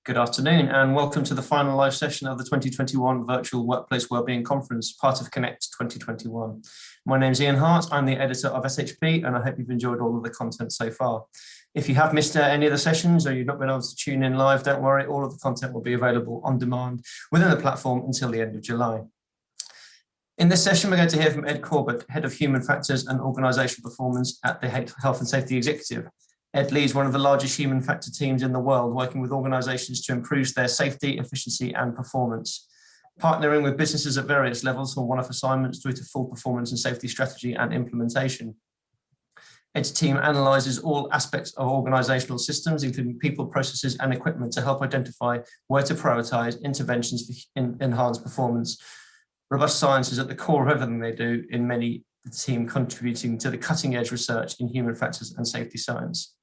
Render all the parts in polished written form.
Good afternoon and welcome to the final live session of the 2021 Virtual Workplace Wellbeing Conference, part of Connect 2021. My name is Ian Hart, I'm the editor of SHP and I hope you've enjoyed all of the content so far. If you have missed any of the sessions or you've not been able to tune in live, don't worry, all of the content will be available on demand within the platform until the end of July. In this session, we're going to hear from Ed Corbett, Head of Human Factors and Organisational Performance at the Health and Safety Executive. Ed leads one of the largest human factor teams in the world, working with organisations to improve their safety, efficiency and performance. Partnering with businesses at various levels from one-off assignments through to full performance and safety strategy and implementation. Ed's team analyses all aspects of organisational systems, including people, processes and equipment, to help identify where to prioritise interventions for enhanced performance. Robust science is at the core of everything they do, in many the team contributing to the cutting edge research in human factors and safety science.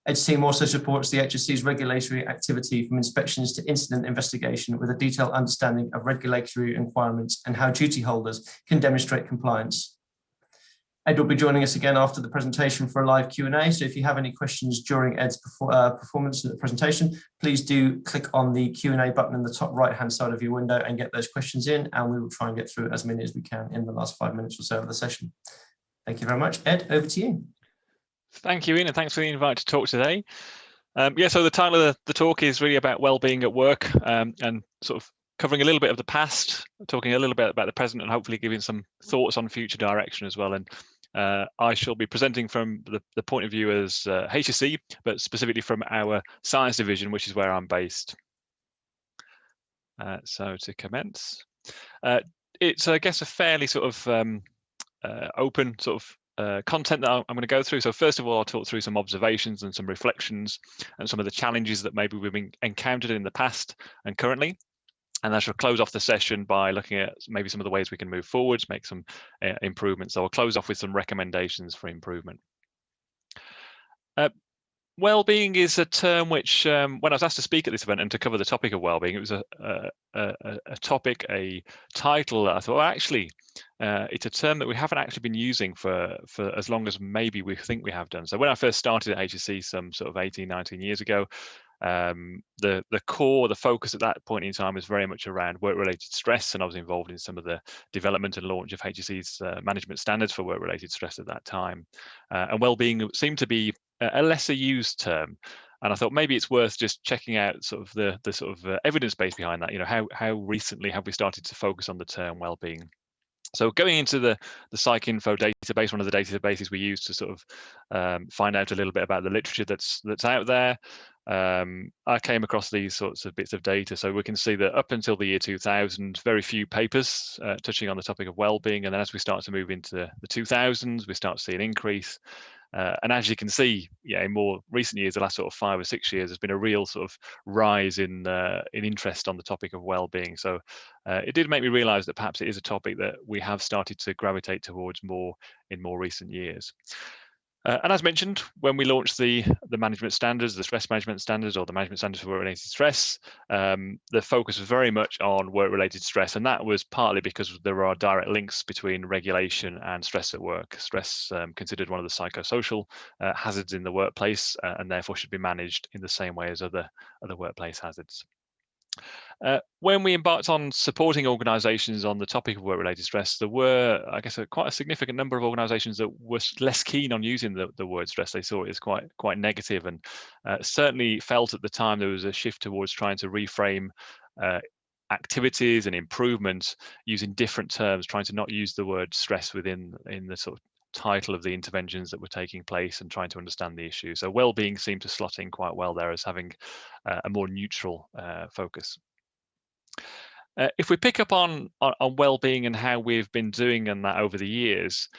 Ed's team also supports the HSC's regulatory activity from inspections to incident investigation with a detailed understanding of regulatory requirements and how duty holders can demonstrate compliance. Ed will be joining us again after the presentation for a live Q&A, so if you have any questions during Ed's performance in the presentation, please do click on the Q&A button in the top right-hand side of your window and get those questions in, and we will try and get through as many as we can in the last 5 minutes or so of the session. Thank you very much. Ed, over to you. Thank you, Ian, and thanks for the invite to talk today. So the title of the talk is really about well-being at work, and sort of covering a little bit of the past, talking a little bit about the present, and hopefully giving some thoughts on future direction as well. And I shall be presenting from the point of view as HSC, but specifically from our science division, which is where I'm based. So to commence, it's, I guess, a fairly sort of open sort of content that I'm going to go through. So first of all, I'll talk through some observations and some reflections and some of the challenges that maybe we've encountered in the past and currently. And I shall close off the session by looking at maybe some of the ways we can move forwards, make some improvements. So I'll close off with some recommendations for improvement. Well-being is a term which, when I was asked to speak at this event and to cover the topic of well-being, it was a topic, a title that I thought, well, actually, it's a term that we haven't actually been using for as long as maybe we think we have done. So when I first started at HSC some sort of 18, 19 years ago, the core, the focus at that point in time was very much around work-related stress, and I was involved in some of the development and launch of HSC's management standards for work-related stress at that time. And well-being seemed to be a lesser used term, and I thought maybe it's worth just checking out sort of the sort of evidence base behind that. You know, how recently have we started to focus on the term well-being? So going into the PsycInfo database, one of the databases we use to sort of find out a little bit about the literature that's out there, I came across these sorts of bits of data. So we can see that up until the year 2000, very few papers touching on the topic of well-being, and then as we start to move into the 2000s, we start to see an increase. And as you can see, yeah, in more recent years, the last sort of 5 or 6 years, there's been a real sort of rise in interest on the topic of well-being. So it did make me realise that perhaps it is a topic that we have started to gravitate towards more in more recent years. And as mentioned, when we launched the management standards, the stress management standards, or the management standards for work-related stress, the focus was very much on work-related stress, and that was partly because there are direct links between regulation and stress at work. Stress considered one of the psychosocial hazards in the workplace, and therefore should be managed in the same way as other workplace hazards. When we embarked on supporting organisations on the topic of work-related stress, there were, I guess, quite a significant number of organisations that were less keen on using the word stress. They saw it as quite negative, and certainly felt at the time there was a shift towards trying to reframe activities and improvement using different terms, trying to not use the word stress in the sort of title of the interventions that were taking place, and trying to understand the issue. So well-being seemed to slot in quite well there as having a more neutral focus. If we pick up on well-being and how we've been doing on that over the years,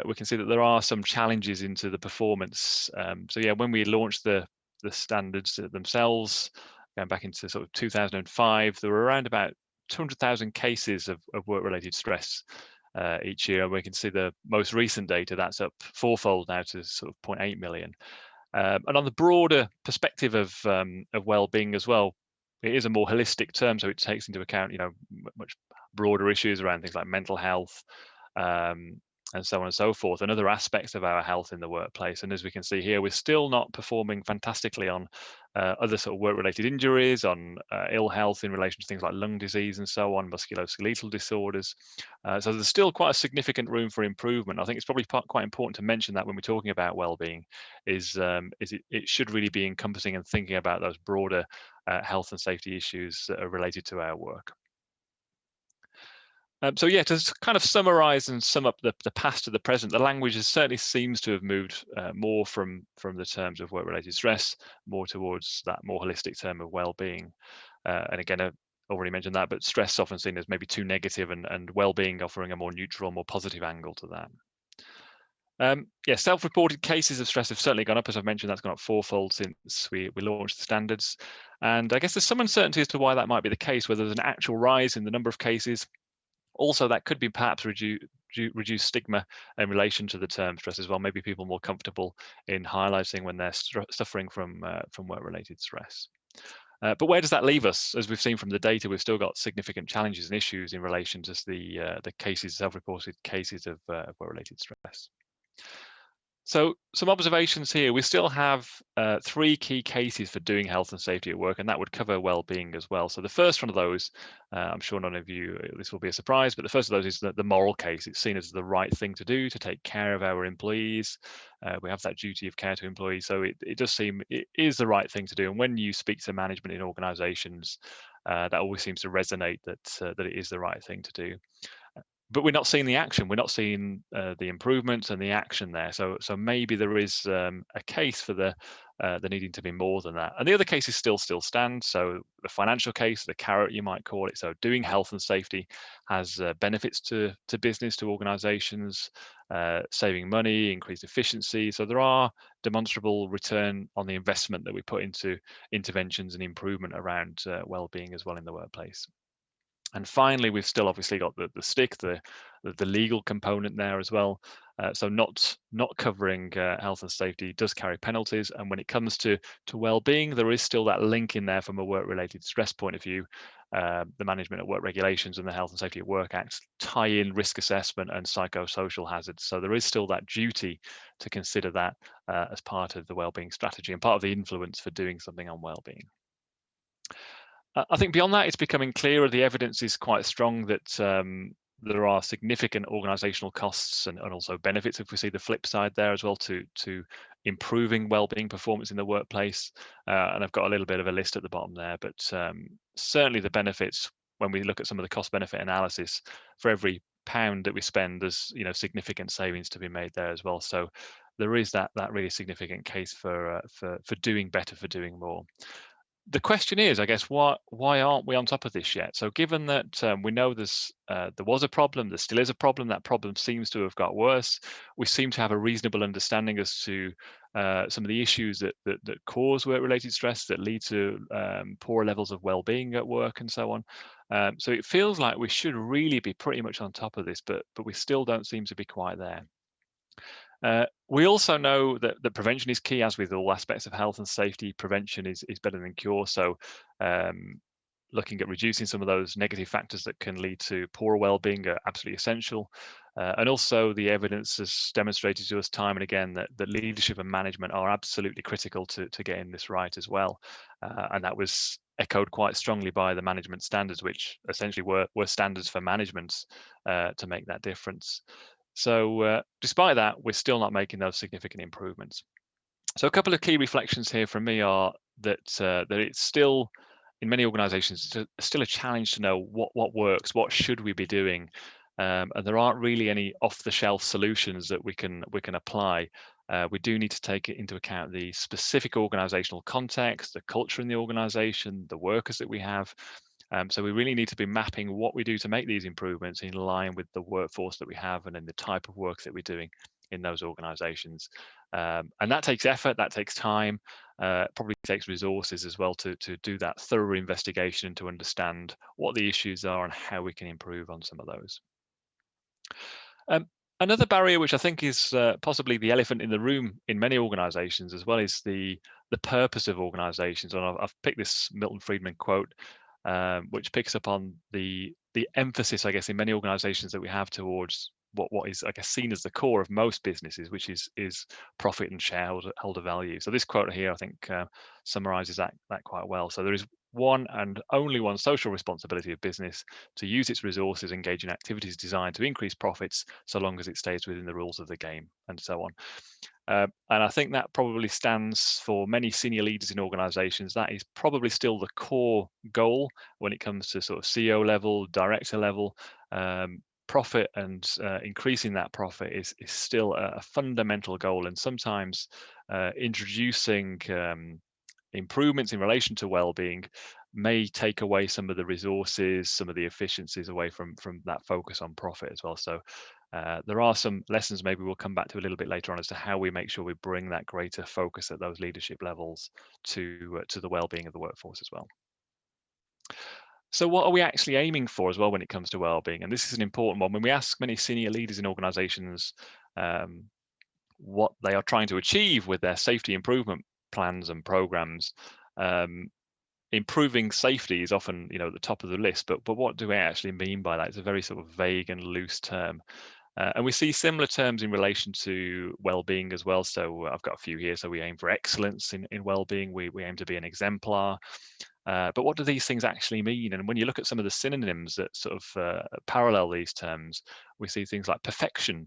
we can see that there are some challenges into the performance. So yeah, when we launched the standards themselves, going back into sort of 2005, there were around about 200,000 cases of work-related stress each year, and we can see the most recent data that's up fourfold now to sort of 0.8 million. And on the broader perspective of well-being as well, it is a more holistic term, so it takes into account, you know, much broader issues around things like mental health, and so on and so forth, and other aspects of our health in the workplace. And as we can see here, we're still not performing fantastically on other sort of work-related injuries, on ill health in relation to things like lung disease and so on, musculoskeletal disorders. So there's still quite a significant room for improvement. I think it's probably quite important to mention that when we're talking about well-being, it should really be encompassing and thinking about those broader health and safety issues that are related to our work. So yeah, to kind of summarize and sum up the past to the present, the language certainly seems to have moved more from the terms of work-related stress, more towards that more holistic term of well-being. And again, I've already mentioned that, but stress often seen as maybe too negative, and well-being offering a more neutral, more positive angle to that. Yeah, self-reported cases of stress have certainly gone up. As I've mentioned, that's gone up fourfold since we launched the standards. And I guess there's some uncertainty as to why that might be the case, whether there's an actual rise in the number of cases. Also, that could be perhaps reduce stigma in relation to the term stress as well. Maybe people more comfortable in highlighting when they're suffering from work-related stress. But where does that leave us? As we've seen from the data, we've still got significant challenges and issues in relation to the cases, self-reported cases of work-related stress. So some observations here. We still have 3 key cases for doing health and safety at work, and that would cover well-being as well. So the first one of those, I'm sure none of you, this will be a surprise, but the first of those is the moral case. It's seen as the right thing to do, to take care of our employees. We have that duty of care to employees. So it does seem it is the right thing to do. And when you speak to management in organizations, that always seems to resonate that it is the right thing to do. But we're not seeing the action. We're not seeing the improvements and the action there. So maybe there is a case for the needing to be more than that. And the other cases still stand. So the financial case, the carrot you might call it. So doing health and safety has benefits to business, to organisations, saving money, increased efficiency. So there are demonstrable return on the investment that we put into interventions and improvement around well-being as well in the workplace. And finally, we've still obviously got the stick, the legal component there as well. So not covering health and safety does carry penalties. And when it comes to well-being, there is still that link in there from a work-related stress point of view. The Management at Work Regulations and the Health and Safety at Work Acts tie in risk assessment and psychosocial hazards. So there is still that duty to consider that as part of the well-being strategy and part of the influence for doing something on well-being. I think beyond that, it's becoming clearer. The evidence is quite strong that there are significant organisational costs and also benefits, if we see the flip side there as well, to improving wellbeing performance in the workplace. And I've got a little bit of a list at the bottom there, but certainly the benefits, when we look at some of the cost-benefit analysis, for every pound that we spend, there's significant savings to be made there as well. So there is that really significant case for doing better, for doing more. The question is, I guess, why aren't we on top of this yet? So given that we know there was a problem, there still is a problem, that problem seems to have got worse, we seem to have a reasonable understanding as to some of the issues that cause work-related stress, that lead to poor levels of well-being at work and so on. So it feels like we should really be pretty much on top of this, but we still don't seem to be quite there. We also know that prevention is key, as with all aspects of health and safety. Prevention is better than cure. So looking at reducing some of those negative factors that can lead to poor well-being are absolutely essential. And also the evidence has demonstrated to us time and again that leadership and management are absolutely critical to getting this right as well. And that was echoed quite strongly by the management standards, which essentially were standards for management to make that difference. So despite that, we're still not making those significant improvements. So a couple of key reflections here from me are that it's still, in many organizations, it's still a challenge to know what works, what should we be doing, and there aren't really any off-the-shelf solutions that we can apply. We do need to take into account the specific organizational context, the culture in the organization, the workers that we have. So we really need to be mapping what we do to make these improvements in line with the workforce that we have and in the type of work that we're doing in those organizations. And that takes effort, that takes time, probably takes resources as well to do that thorough investigation, to understand what the issues are and how we can improve on some of those. Another barrier, which I think is possibly the elephant in the room in many organizations as well, is the purpose of organizations. And I've picked this Milton Friedman quote, which picks up on the emphasis, I guess, in many organizations that we have towards what is, I guess, seen as the core of most businesses, which is profit and shareholder value. So this quote here, I think, summarizes that quite well. So there is one and only one social responsibility of business: to use its resources, engage in activities designed to increase profits, so long as it stays within the rules of the game, and so on. And I think that probably stands for many senior leaders in organizations. That is probably still the core goal when it comes to sort of CEO level, director level. Profit and increasing that profit is still a fundamental goal, and sometimes introducing improvements in relation to well-being may take away some of the resources, some of the efficiencies away from that focus on profit as well. So there are some lessons maybe we'll come back to a little bit later on as to how we make sure we bring that greater focus at those leadership levels to the well-being of the workforce as well. So what are we actually aiming for as well when it comes to well-being? And this is an important one. When we ask many senior leaders in organizations what they are trying to achieve with their safety improvement plans and programs, improving safety is often, at the top of the list, but what do we actually mean by that? It's a very sort of vague and loose term. And we see similar terms in relation to well-being as well. So I've got a few here. So we aim for excellence in well-being. We aim to be an exemplar. But what do these things actually mean? And when you look at some of the synonyms that sort of parallel these terms, we see things like perfection,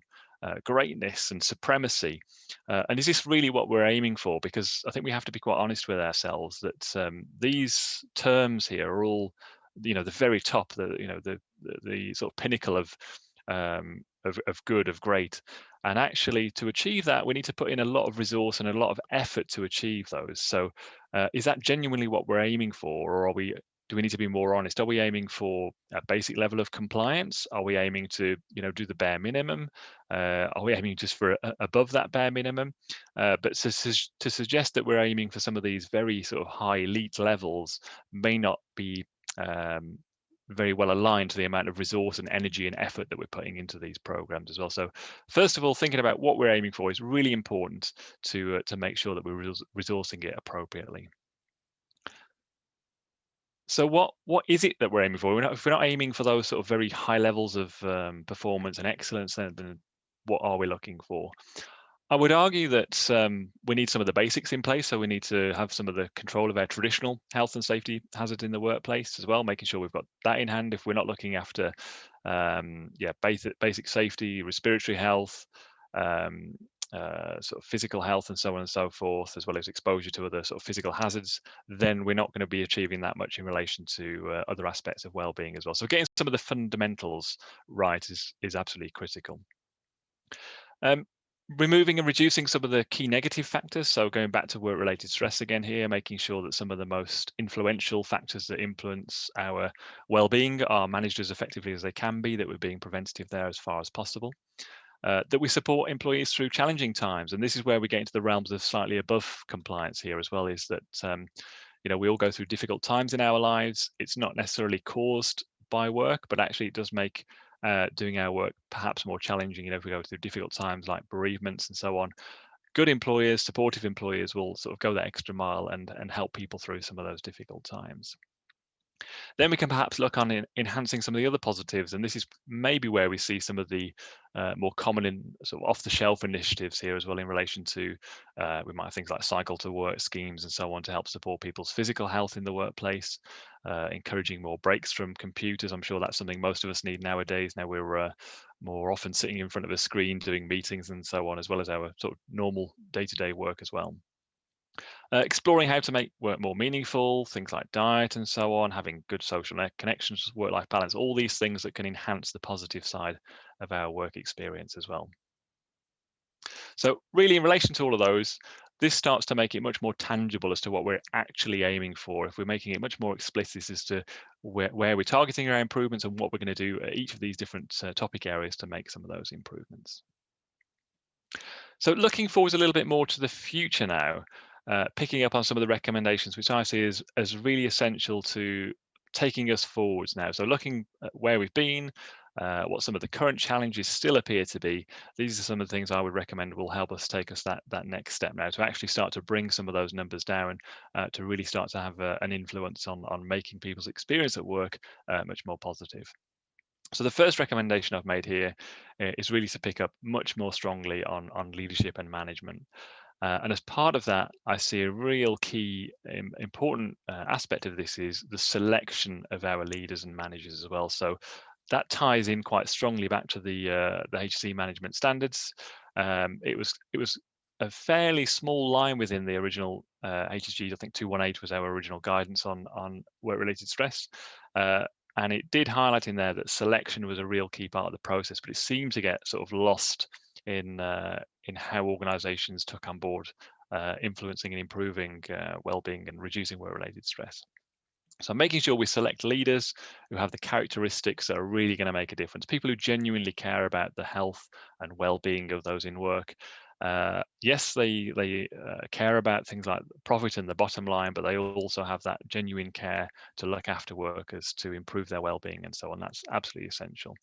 greatness, and supremacy. And is this really what we're aiming for? Because I think we have to be quite honest with ourselves that these terms here are all, the very top, the sort of pinnacle of good, of great. And actually, to achieve that, we need to put in a lot of resource and a lot of effort to achieve those. So is that genuinely what we're aiming for, or do we need to be more honest? Are we aiming for a basic level of compliance? Are we aiming to do the bare minimum? Are we aiming just for above that bare minimum? But to suggest that we're aiming for some of these very sort of high elite levels may not be very well aligned to the amount of resource and energy and effort that we're putting into these programs as well. So first of all, thinking about what we're aiming for is really important to make sure that we're resourcing it appropriately. So what is it that we're aiming for? If we're not aiming for those sort of very high levels of performance and excellence, then what are we looking for? I would argue that we need some of the basics in place. So we need to have some of the control of our traditional health and safety hazards in the workplace as well, making sure we've got that in hand. If we're not looking after basic safety, respiratory health, sort of physical health, and so on and so forth, as well as exposure to other sort of physical hazards, then we're not going to be achieving that much in relation to other aspects of well-being as well. So getting some of the fundamentals right is absolutely critical. Removing and reducing some of the key negative factors. So going back to work-related stress again here, making sure that some of the most influential factors that influence our well-being are managed as effectively as they can be, that we're being preventative there as far as possible. That we support employees through challenging times. And this is where we get into the realms of slightly above compliance here as well, is that we all go through difficult times in our lives. It's not necessarily caused by work, but actually it does make doing our work perhaps more challenging. If we go through difficult times like bereavements and so on, good employers, supportive employers will sort of go that extra mile and help people through some of those difficult times. Then we can perhaps look on enhancing some of the other positives, and this is maybe where we see some of the more common in sort of off-the-shelf initiatives here as well, in relation to we might have things like cycle to work schemes and so on to help support people's physical health in the workplace, encouraging more breaks from computers. I'm sure that's something most of us need nowadays. Now we're more often sitting in front of a screen doing meetings and so on, as well as our sort of normal day-to-day work as well. Exploring how to make work more meaningful, things like diet and so on, having good social connections, work-life balance, all these things that can enhance the positive side of our work experience as well. So really, in relation to all of those, this starts to make it much more tangible as to what we're actually aiming for. If we're making it much more explicit as to where we're targeting our improvements and what we're going to do at each of these different topic areas to make some of those improvements. So looking forward a little bit more to the future now, picking up on some of the recommendations, which I see as really essential to taking us forwards now. So looking at where we've been, what some of the current challenges still appear to be, these are some of the things I would recommend will help us take us that next step now, to actually start to bring some of those numbers down, to really start to have an influence on making people's experience at work much more positive. So the first recommendation I've made here is really to pick up much more strongly on leadership and management. And as part of that, I see a real key important aspect of this is the selection of our leaders and managers as well. So that ties in quite strongly back to the HSE management standards. It was a fairly small line within the original HSGs. I think 218 was our original guidance on work-related stress. And it did highlight in there that selection was a real key part of the process, but it seemed to get sort of lost in how organisations took on board influencing and improving well-being and reducing work-related stress. So making sure we select leaders who have the characteristics that are really going to make a difference, people who genuinely care about the health and well-being of those in work. Yes, they care about things like profit and the bottom line, but they also have that genuine care to look after workers, to improve their well-being and so on. That's absolutely essential.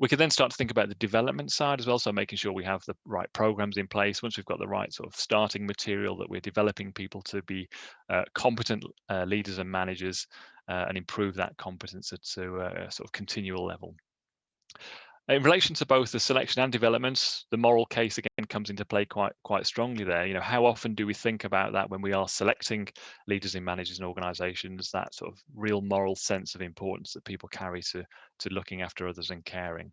We can then start to think about the development side as well, so making sure we have the right programs in place. Once we've got the right sort of starting material, that we're developing people to be competent leaders and managers and improve that competence at a sort of continual level. In relation to both the selection and development, the moral case again comes into play quite strongly there. You know, how often do we think about that when we are selecting leaders and managers in organisations? That sort of real moral sense of importance that people carry to looking after others and caring.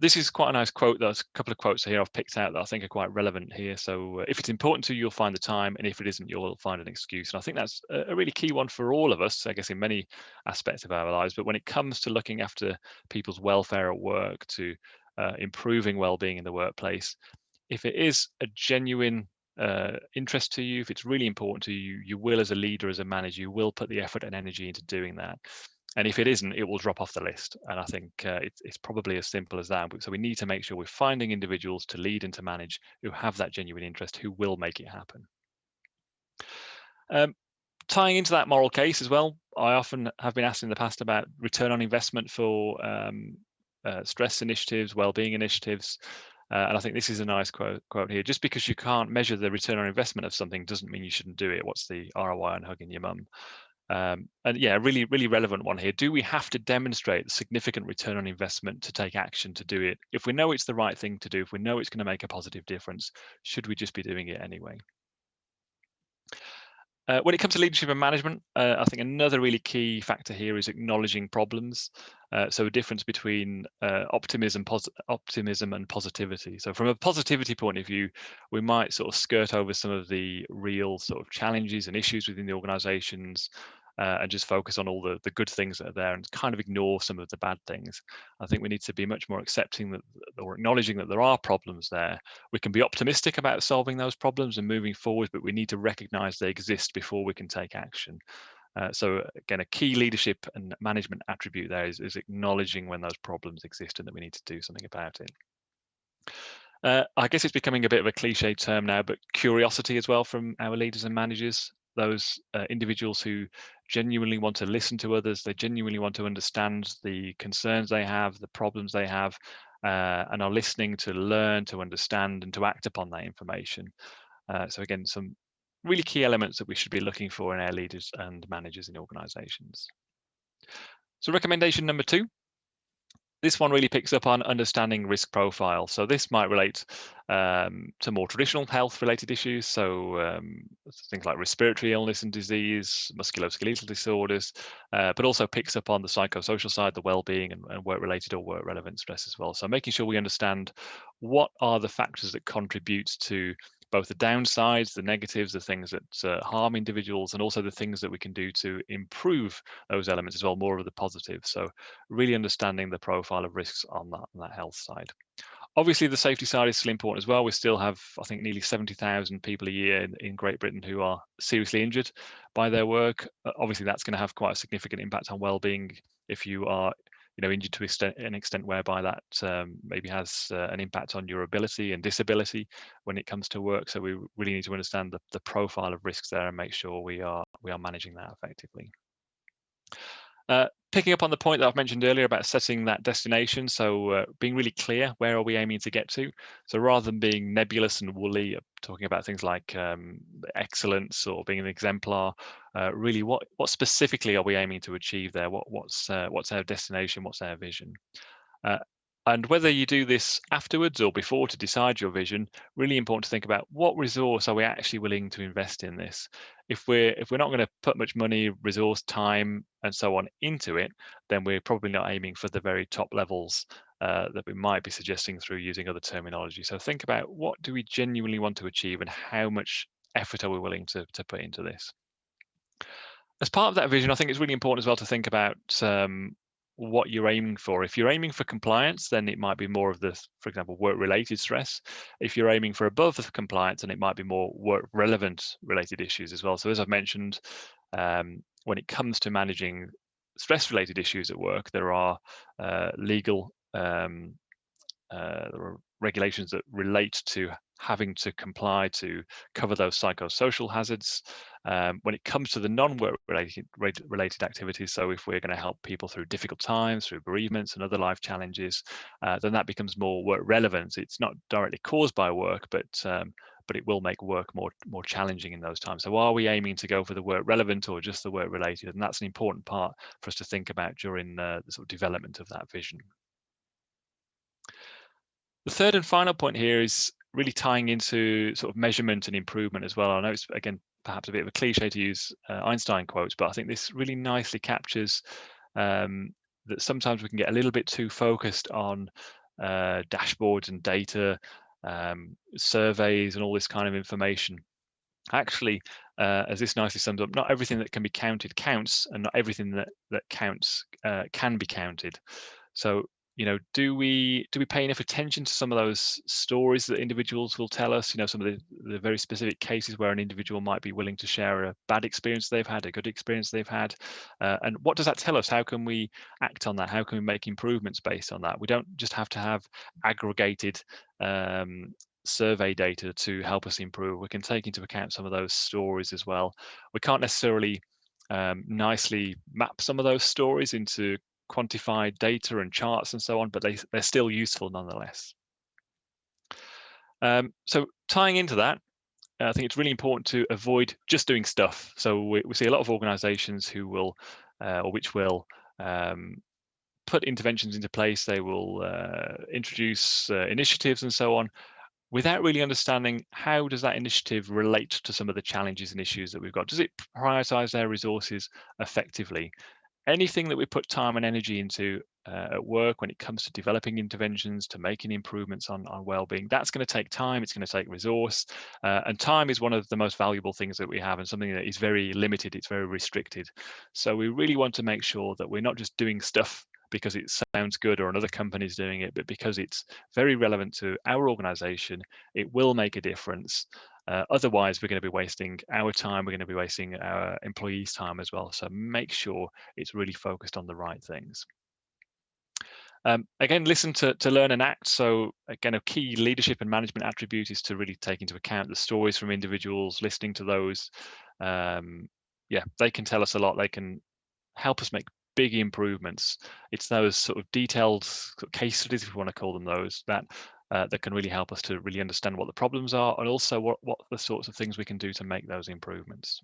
This is quite a nice quote. There's a couple of quotes here I've picked out that I think are quite relevant here. So if it's important to you, you'll find the time, and if it isn't, you'll find an excuse. And I think that's a really key one for all of us, I guess, in many aspects of our lives. But when it comes to looking after people's welfare at work, to improving well-being in the workplace, if it is a genuine interest to you, if it's really important to you, you will, as a leader, as a manager, you will put the effort and energy into doing that. And if it isn't, it will drop off the list. And I think it's probably as simple as that. So we need to make sure we're finding individuals to lead and to manage who have that genuine interest, who will make it happen. Tying into that moral case as well, I often have been asked in the past about return on investment for stress initiatives, well-being initiatives. And I think this is a nice quote here. Just because you can't measure the return on investment of something doesn't mean you shouldn't do it. What's the ROI on hugging your mum? And yeah, really relevant one here. Do we have to demonstrate the significant return on investment to take action to do it? If we know it's the right thing to do, if we know it's going to make a positive difference, should we just be doing it anyway? When it comes to leadership and management, I think another really key factor here is acknowledging problems. So a difference between optimism and positivity. So from a positivity point of view, we might sort of skirt over some of the real sort of challenges and issues within the organizations and just focus on all the good things that are there and kind of ignore some of the bad things. I think we need to be much more accepting that, or acknowledging that there are problems there. We can be optimistic about solving those problems and moving forward, but we need to recognize they exist before we can take action. So again, a key leadership and management attribute there is acknowledging when those problems exist and that we need to do something about it. I guess it's becoming a bit of a cliche term now, but curiosity as well from our leaders and managers, those individuals who genuinely want to listen to others, they genuinely want to understand the concerns they have, the problems they have, and are listening to learn, to understand, and to act upon that information. So again, some really key elements that we should be looking for in our leaders and managers in organizations. So recommendation number 2. This one really picks up on understanding risk profile. So this might relate to more traditional health-related issues. So things like respiratory illness and disease, musculoskeletal disorders, but also picks up on the psychosocial side, the well-being and work-related or work-relevant stress as well. So making sure we understand what are the factors that contribute to both the downsides, the negatives, the things that harm individuals, and also the things that we can do to improve those elements as well, more of the positive. So really understanding the profile of risks on that health side. Obviously, the safety side is still important as well. We still have, I think, nearly 70,000 people a year in Great Britain who are seriously injured by their work. Obviously, that's going to have quite a significant impact on well-being if you are injured to an extent whereby that maybe has an impact on your ability and disability when it comes to work. So we really need to understand the profile of risks there and make sure we are managing that effectively. Picking up on the point that I've mentioned earlier about setting that destination, so being really clear, where are we aiming to get to? So rather than being nebulous and woolly, talking about things like excellence or being an exemplar, really what specifically are we aiming to achieve there? What's our destination? What's our vision? And whether you do this afterwards or before to decide your vision, really important to think about what resource are we actually willing to invest in this. If we're not going to put much money, resource, time, and so on into it, then we're probably not aiming for the very top levels that we might be suggesting through using other terminology. So think about what do we genuinely want to achieve and how much effort are we willing to put into this. As part of that vision, I think it's really important as well to think about what you're aiming for. If you're aiming for compliance, then it might be more of this, for example, work-related stress. If you're aiming for above the compliance, then it might be more work-relevant related issues as well. So as I've mentioned, when it comes to managing stress-related issues at work, there are legal there are regulations that relate to having to comply to cover those psychosocial hazards. When it comes to the non-work related activities, so if we're going to help people through difficult times, through bereavements and other life challenges, then that becomes more work relevant. It's not directly caused by work, but it will make work more challenging in those times. So are we aiming to go for the work relevant or just the work related? And that's an important part for us to think about during the sort of development of that vision. The third and final point here is really tying into sort of measurement and improvement as well. I know it's, again, perhaps a bit of a cliche to use Einstein quotes, but I think this really nicely captures that sometimes we can get a little bit too focused on dashboards and data, surveys and all this kind of information. Actually, as this nicely sums up, not everything that can be counted counts, and not everything that counts can be counted. So, do we pay enough attention to some of those stories that individuals will tell us? Some of the very specific cases where an individual might be willing to share a bad experience they've had, a good experience they've had, and what does that tell us? How can we act on that? How can we make improvements based on that? We don't just have to have aggregated survey data to help us improve. We can take into account some of those stories as well. We can't necessarily nicely map some of those stories into quantified data and charts and so on, but they're still useful nonetheless. So tying into that, I think it's really important to avoid just doing stuff. So we see a lot of organizations who will, or which will, put interventions into place. They will introduce initiatives and so on, without really understanding how does that initiative relate to some of the challenges and issues that we've got. Does it prioritize their resources effectively? Anything that we put time and energy into at work when it comes to developing interventions, to making improvements on well-being, that's going to take time, it's going to take resource, and time is one of the most valuable things that we have, and something that is very limited, it's very restricted. So we really want to make sure that we're not just doing stuff because it sounds good or another company's doing it, but because it's very relevant to our organization, it will make a difference. Otherwise, we're going to be wasting our time, we're going to be wasting our employees' time as well. So make sure it's really focused on the right things. Again, listen to learn and act. So again, a key leadership and management attribute is to really take into account the stories from individuals, listening to those. They can tell us a lot. They can help us make big improvements. It's those sort of detailed case studies, if we want to call them those, that can really help us to really understand what the problems are, and also what the sorts of things we can do to make those improvements.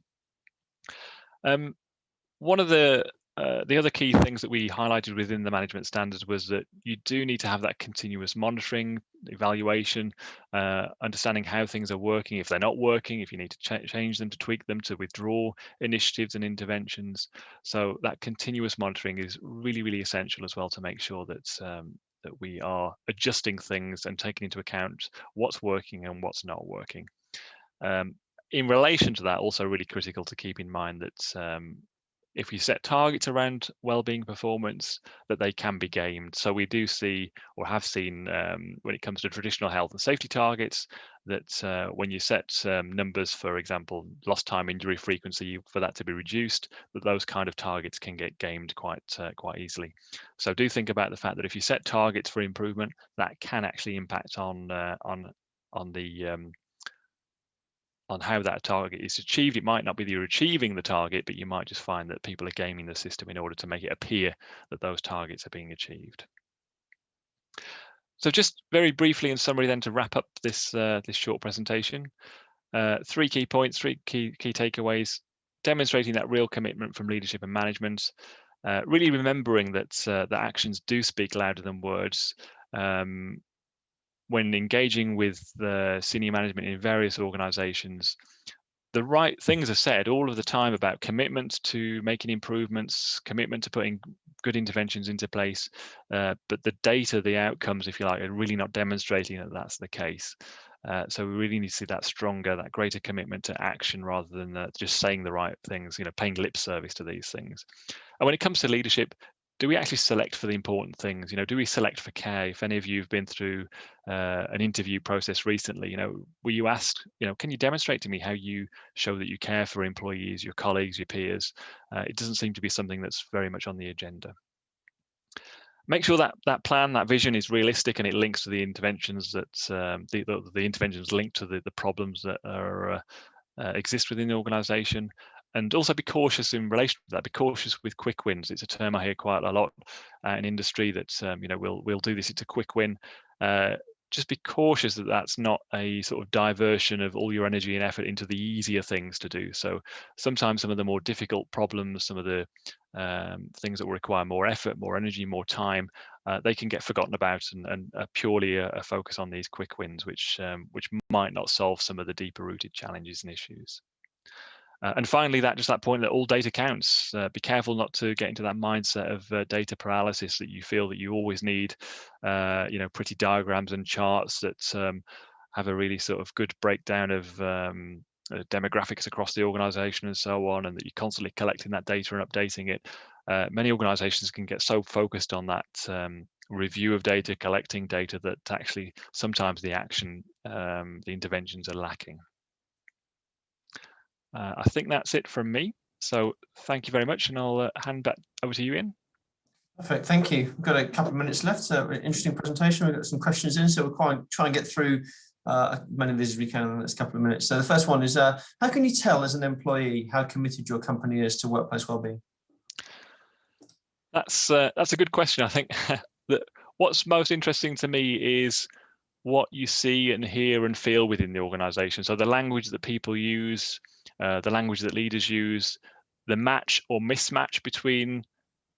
One of the other key things that we highlighted within the management standards was that you do need to have that continuous monitoring, evaluation, understanding how things are working, if they're not working, if you need to change them, to tweak them, to withdraw initiatives and interventions. So that continuous monitoring is really, really essential as well, to make sure that that we are adjusting things and taking into account what's working and what's not working. In relation to that, also really critical to keep in mind that if we set targets around wellbeing performance, that they can be gamed. So we do see, or have seen, when it comes to traditional health and safety targets, that when you set numbers, for example, lost time injury frequency, for that to be reduced, that those kind of targets can get gamed quite easily. So do think about the fact that if you set targets for improvement, that can actually impact on the how that target is achieved. It might not be that you're achieving the target, but you might just find that people are gaming the system in order to make it appear that those targets are being achieved. So just very briefly in summary then, to wrap up this this short presentation, 3 key points, 3 key takeaways: demonstrating that real commitment from leadership and management, really remembering that that actions do speak louder than words. When engaging with the senior management in various organizations, the right things are said all of the time about commitment to making improvements, commitment to putting good interventions into place, but the data, the outcomes, if you like, are really not demonstrating that that's the case. So we really need to see that stronger, that greater commitment to action rather than just saying the right things, paying lip service to these things. And when it comes to leadership, do we actually select for the important things? Do we select for care? If any of you have been through an interview process recently, were you asked, can you demonstrate to me how you show that you care for employees, your colleagues, your peers? It doesn't seem to be something that's very much on the agenda. Make sure that that plan, that vision is realistic and it links to the interventions that the interventions linked to the problems that are exist within the organisation. And also be cautious in relation to that. Be cautious with quick wins. It's a term I hear quite a lot in industry that we'll do this. It's a quick win. Just be cautious that that's not a sort of diversion of all your energy and effort into the easier things to do. So sometimes some of the more difficult problems, some of the things that will require more effort, more energy, more time, they can get forgotten about and purely a focus on these quick wins, which might not solve some of the deeper rooted challenges and issues. And finally, that point that all data counts. Be careful not to get into that mindset of data paralysis, that you feel that you always need, pretty diagrams and charts that have a really sort of good breakdown of demographics across the organisation and so on, and that you're constantly collecting that data and updating it. Many organisations can get so focused on that review of data, collecting data, that actually sometimes the action, the interventions are lacking. I think that's it from me. So thank you very much, and I'll hand back over to you, Ian. Perfect, thank you. We've got a couple of minutes left. So interesting presentation. We've got some questions in, so we'll try and get through as many of these as we can in the next couple of minutes. So the first one is, how can you tell as an employee how committed your company is to workplace wellbeing? That's a good question. I think that what's most interesting to me is what you see and hear and feel within the organisation. So the language that people use, the language that leaders use, the match or mismatch between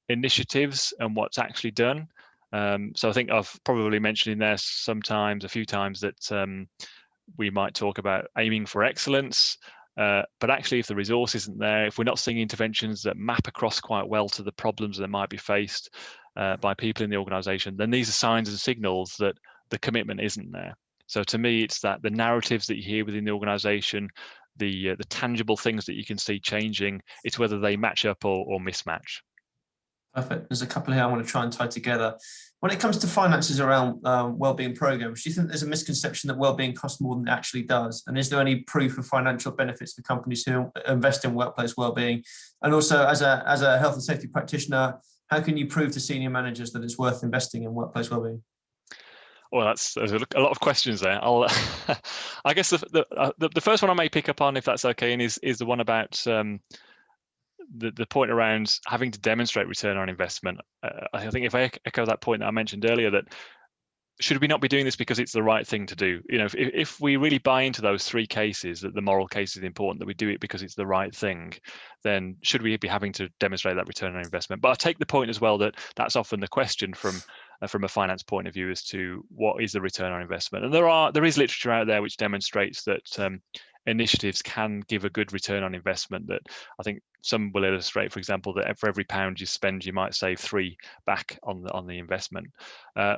initiatives and what's actually done. So I think I've probably mentioned in there a few times that we might talk about aiming for excellence, but actually if the resource isn't there, if we're not seeing interventions that map across quite well to the problems that might be faced by people in the organisation, then these are signs and signals that the commitment isn't there. So to me, it's that the narratives that you hear within the organisation, the tangible things that you can see changing, it's whether they match up or mismatch. Perfect. There's a couple here I want to try and tie together. When it comes to finances around wellbeing programs, do you think there's a misconception that wellbeing costs more than it actually does? And is there any proof of financial benefits for companies who invest in workplace wellbeing? And also, as a health and safety practitioner, how can you prove to senior managers that it's worth investing in workplace wellbeing? Well, there's a lot of questions there. I guess the first one I may pick up on, if that's okay, and is the one about the point around having to demonstrate return on investment. I think if I echo that point that I mentioned earlier, that should we not be doing this because it's the right thing to do? If we really buy into those 3 cases, that the moral case is important, that we do it because it's the right thing, then should we be having to demonstrate that return on investment? But I take the point as well that that's often the question from a finance point of view as to what is the return on investment. And there is literature out there which demonstrates that initiatives can give a good return on investment. That I think some will illustrate, for example, that for every pound you spend, you might save 3 back on the investment.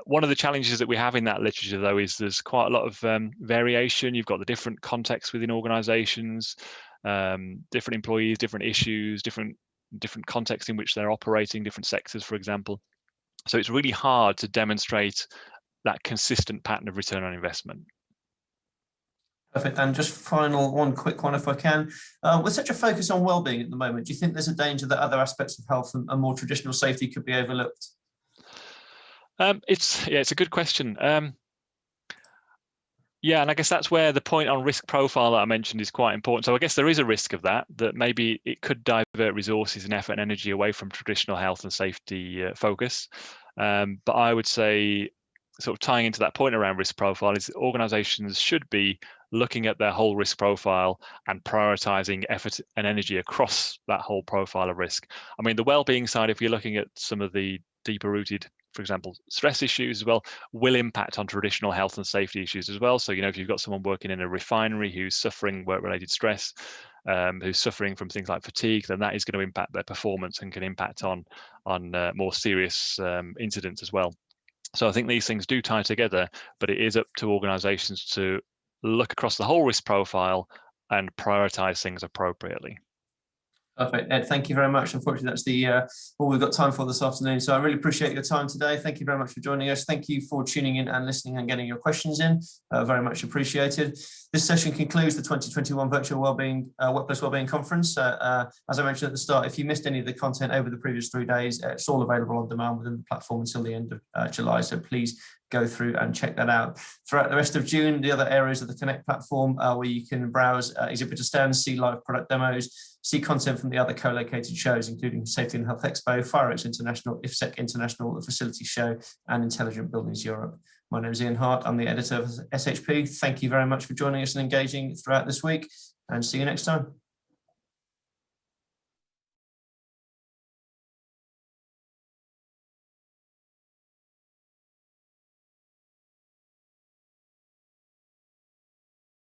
One of the challenges that we have in that literature, though, is there's quite a lot of variation. You've got the different contexts within organisations, different employees, different issues, different contexts in which they're operating, different sectors, for example. So it's really hard to demonstrate that consistent pattern of return on investment. Perfect. And just one quick one, if I can. With such a focus on wellbeing at the moment, do you think there's a danger that other aspects of health and more traditional safety could be overlooked? It's a good question. Yeah, and I guess that's where the point on risk profile that I mentioned is quite important. So I guess there is a risk of that maybe it could divert resources and effort and energy away from traditional health and safety focus. But I would say, sort of tying into that point around risk profile, is organisations should be looking at their whole risk profile and prioritising effort and energy across that whole profile of risk. I mean, the well-being side, if you're looking at some of the deeper rooted, for example, stress issues as well, will impact on traditional health and safety issues as well. So, if you've got someone working in a refinery who's suffering work-related stress, who's suffering from things like fatigue, then that is going to impact their performance and can impact on more serious incidents as well. So I think these things do tie together, but it is up to organisations to look across the whole risk profile and prioritise things appropriately. Perfect, Ed. Thank you very much. Unfortunately, that's all we've got time for this afternoon. So I really appreciate your time today. Thank you very much for joining us. Thank you for tuning in and listening and getting your questions in. Very much appreciated. This session concludes the 2021 Virtual Workplace Wellbeing Conference. As I mentioned at the start, if you missed any of the content over the previous 3 days, it's all available on demand within the platform until the end of July. So please go through and check that out. Throughout the rest of June, the other areas of the Connect platform where you can browse exhibitor stands, see live product demos, see content from the other co-located shows, including Safety and Health Expo, Fireworks International, IFSEC International, the Facility Show, and Intelligent Buildings Europe. My name is Ian Hart. I'm the editor of SHP. Thank you very much for joining us and engaging throughout this week, and see you next time.